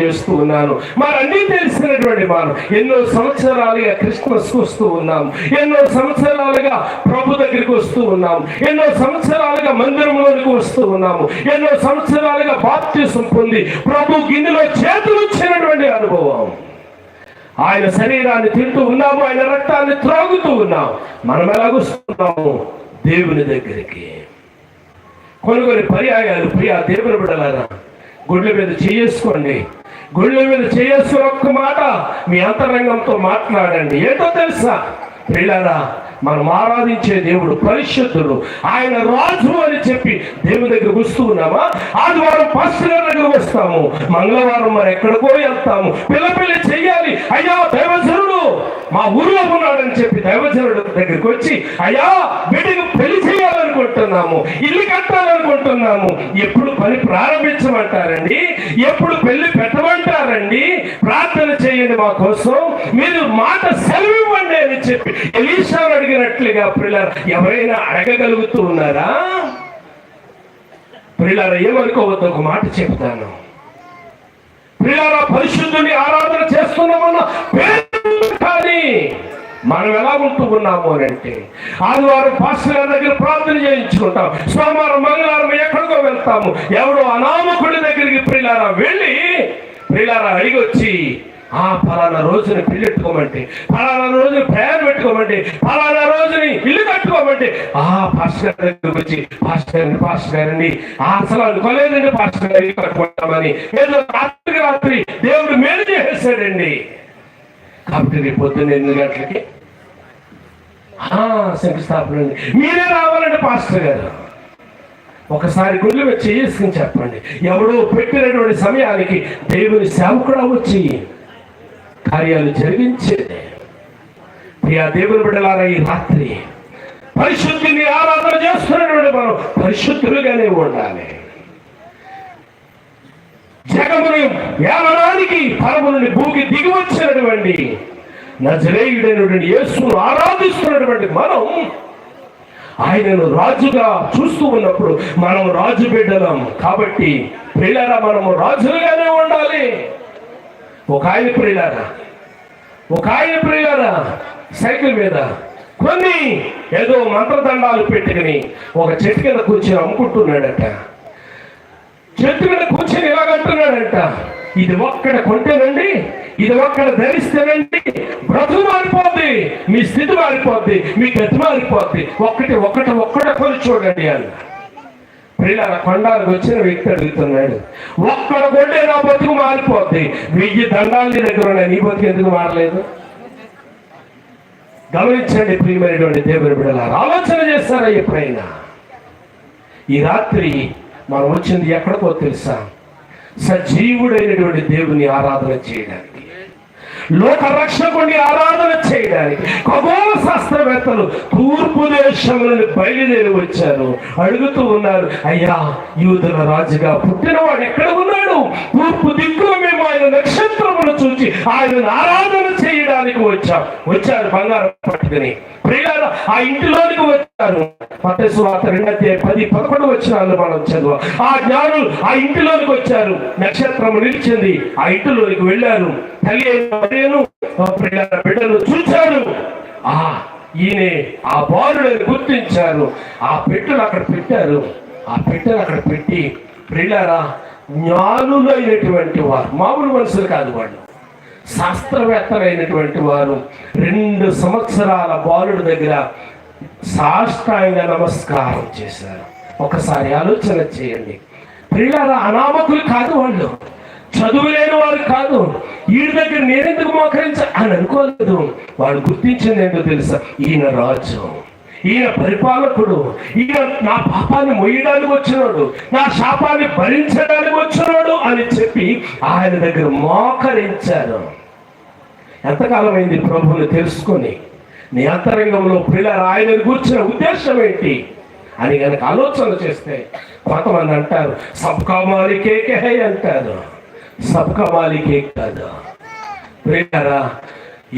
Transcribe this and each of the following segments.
చేస్తూ ఉన్నాను. మరన్నీ తెలిసినటువంటి మనం ఎన్నో సంవత్సరాలుగా క్రిస్మస్ వస్తూ ఉన్నాం, ఎన్నో సంవత్సరాలుగా ప్రభు దగ్గరికి వస్తూ ఉన్నాం, ఎన్నో సంవత్సరాలుగా మందిరంలోనికి వస్తూ ఉన్నాము, ఎన్నో సంవత్సరాలుగా బాప్తిసం పొంది ప్రభు గిన్నెలో చేతులు ఇచ్చినటువంటి అనుభవం. ఆయన శరీరాన్ని తింటూ ఉన్నాము, ఆయన రక్తాన్ని త్రాగుతూ ఉన్నాం. మనం ఎలాగొస్తున్నాము దేవుని దగ్గరికి? కొన్ని పర్యాయాలు ప్రియా దేవుని బిడ్డలారా, గుళ్ళ మీద చేసుకోండి, గుళ్ళ మీద చేసుకుని ఒక్క మాట మీ అంతరంగంతో మాట్లాడండి. ఏంటో తెలుసా ప్రియులారా, మనం ఆరాధించే దేవుడు పరిశుద్ధుడు, ఆయన రాజు అని చెప్పి దేవుని దగ్గరకు వస్తూ ఉన్నామా? ఆదివారం పాస్టర్ గారి దగ్గరకు వస్తాము, మంగళవారం మరి ఎక్కడికో వెళ్తాము, పిల్ల చెయ్యాలి, అయ్యా దైవజనుడు మా ఊరిలో ఉన్నాడని చెప్పి దైవజనుడు దగ్గరికి వచ్చి అయ్యా బిడ్డకు పెళ్లి చేయాలనుకుంటున్నాము, ఇల్లు కట్టాలనుకుంటున్నాము. ఎప్పుడు పని ప్రారంభించమంటారండి? ఎప్పుడు పెళ్లి పెట్టమంటారండి? ప్రార్థన చేయండి మా కోసం, మీరు మాట సెలవివ్వండి అని చెప్పి ఎలీషాను అడిగినట్లుగా ప్రియులారా ఎవరైనా అడగగలుగుతూ ఉన్నారా? ప్రియులారా ఏమనుకోవద్దు, ఒక మాట చెప్తాను. ప్రియులారా పరిశుద్ధుని ఆరాధన చేస్తున్నామన్న పేరు కానీ మనం ఎలా ఉంటూ ఉన్నాము అని అంటే, ఆదివారం పాస్టర్ గారి దగ్గర ప్రార్థన చేయించుకుంటాం, సోమవారం మంగళవారం ఎక్కడికో వెళ్తాము, ఎవడో అనామకుడి దగ్గరికి ప్రియులారా వెళ్ళి ప్రియులారా అడిగి వచ్చి ఫలానా రోజుని పెళ్లి పెట్టుకోమంటే, ఫలానా రోజుని ప్రయాణం పెట్టుకోమంటే, ఫలానా రోజుని ఇల్లు కట్టుకోమంటే పాస్టర్ గారి దగ్గరికి వచ్చి పాస్టర్ గారండి అసలు అనుకోలేదండి పాస్టర్ గారు ఇల్లు కట్టుకుంటామని, ఏదో రాత్రి దేవుడు మేలు చేసేసాడండి. కాబట్టి రేపు పొద్దున్న 8 గంటలకి శంకుస్థాపన మీరే రావాలంటే పాస్టర్ గారు ఒకసారి గుళ్ళు మీద చేసుకుని చెప్పండి. ఎవడో పెట్టినటువంటి సమయానికి దేవుని సేవకుడు వచ్చి కార్యాలు జరిగించేది. ప్రియా దేవుని బిడ్డలారా, ఈ రాత్రి పరిశుద్ధిని ఆరాధన చేస్తున్నటువంటి మనం పరిశుద్ధులుగానే ఉండాలి. జగమును ఏలడానికి పరము నుండి భూమికి దిగి వచ్చినటువంటి నజరేయుడైనటువంటి యేసును ఆరాధిస్తున్నటువంటి మనం ఆయనను రాజుగా చూస్తూ ఉన్నప్పుడు మనం రాజు బిడ్డలం. కాబట్టి ప్రియులారా మనము రాజులుగానే ఉండాలి. ఒక ఆయన ప్రియులారా సైకిల్ మీద కొన్ని ఏదో మంత్రదండాలు పెట్టుకుని ఒక చెట్టు కింద కూర్చొని అమ్ముకుంటున్నాడట. చెట్టు మీద కూర్చొని ఇలాగంటున్నాడంట, ఇది ఒక్కడ కొంటేనండి, ఇది ఒక్కడ ధరిస్తేనండి బ్రతుకు మారిపోద్ది, మీ స్థితి మారిపోద్ది, మీ గతి మారిపోద్ది, ఒక్కట కొని చూడండి అని. ప్రియులారా కొండానికి వచ్చిన వ్యక్తి అడుగుతున్నాడు, ఒక్కడ కొంటే నా బతుకు మారిపోద్ది, 1000 దండాలు నీ దగ్గర ఉన్నాయి, నీ బతుకు ఎందుకు మారలేదు? గమనించండి ప్రియమైనటువంటి దేవుని బిడ్డలారా, ఆలోచన చేస్తారా ఎప్పుడైనా? ఈ రాత్రి మనం వచ్చింది ఎక్కడికో తెలుసా? సజీవుడైనటువంటి దేవుని ఆరాధన చేయడానికి, లోక రక్షకుని ఆరాధన చేయడానికి. ఖగోళ శాస్త్రవేత్తలు తూర్పు దేశం నుండి బయలుదేరి వచ్చారు, అడుగుతూ ఉన్నారు, అయ్యా యూదుల రాజుగా పుట్టినవాడు ఎక్కడ ఉన్నాడు? తూర్పు దిక్కులో మేము ఆయన నక్షత్రమును చూసి ఆయనను ఆరాధన చేయడానికి వచ్చారు బంగారం పట్టుకుని. ప్రియులారా ఆ ఇంటిలోనికి వచ్చారు. మత్తయి సువార్త 2:10-11 వచనాలు మనం చదువు. ఆ జ్ఞానులు ఆ ఇంటిలోనికి వచ్చారు, నక్షత్రము నిలిచింది, ఆ ఇంటిలోనికి వెళ్ళారు, తల్లి బిడ్డలు చూచారు. ఈయన ఆ బాలుడని గుర్తించారు. ఆ పెట్టెను అక్కడ పెట్టారు. ఆ పెట్టెను అక్కడ పెట్టి ప్రియులారా జ్ఞానులు అయినటువంటి వారు, మామూలు మనుషులు కాదు, వాళ్ళు శాస్త్రవేత్తలైనటువంటి వారు 2 సంవత్సరాల బాలుడి దగ్గర సాష్టాంగ నమస్కారం చేశారు. ఒకసారి ఆలోచన చేయండి ప్రియులారా, అనామకులు కాదు, వాళ్ళు చదువు లేని వారు కాదు. వీడి దగ్గర నేనెందుకు మోకరించ అని అనుకోలేదు. వాళ్ళు గుర్తించింది ఏంటో తెలుసా? ఈయన రాజు, ఈయన పరిపాలకుడు, ఈయన నా పాపాన్ని మొయ్యడానికి వచ్చినాడు, నా శాపాన్ని భరించడానికి వచ్చినాడు అని చెప్పి ఆయన దగ్గర మోకరించారు. ఎంతకాలం అయింది ప్రభువుని తెలుసుకొని? నీ అంతరంగంలో పిల్లలు ఆయనను కూర్చున్న ఉద్దేశం ఏంటి అని కనుక ఆలోచన చేస్తే, కొంతమంది అంటారు సబ్కా మాలికే హై అంటారు, సబ్కా మాలికే కాదు. ప్రియులారా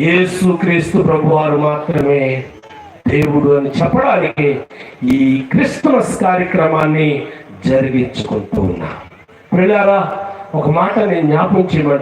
యేసు క్రీస్తు ప్రభువారు మాత్రమే దేవుడు అని చెప్పడానికి ఈ క్రిస్మస్ కార్యక్రమాన్ని జరిగించుకుంటూ ఉన్నాం. ప్రియులారా ఒక మాట నేను జ్ఞాపకం చేయమంటాను.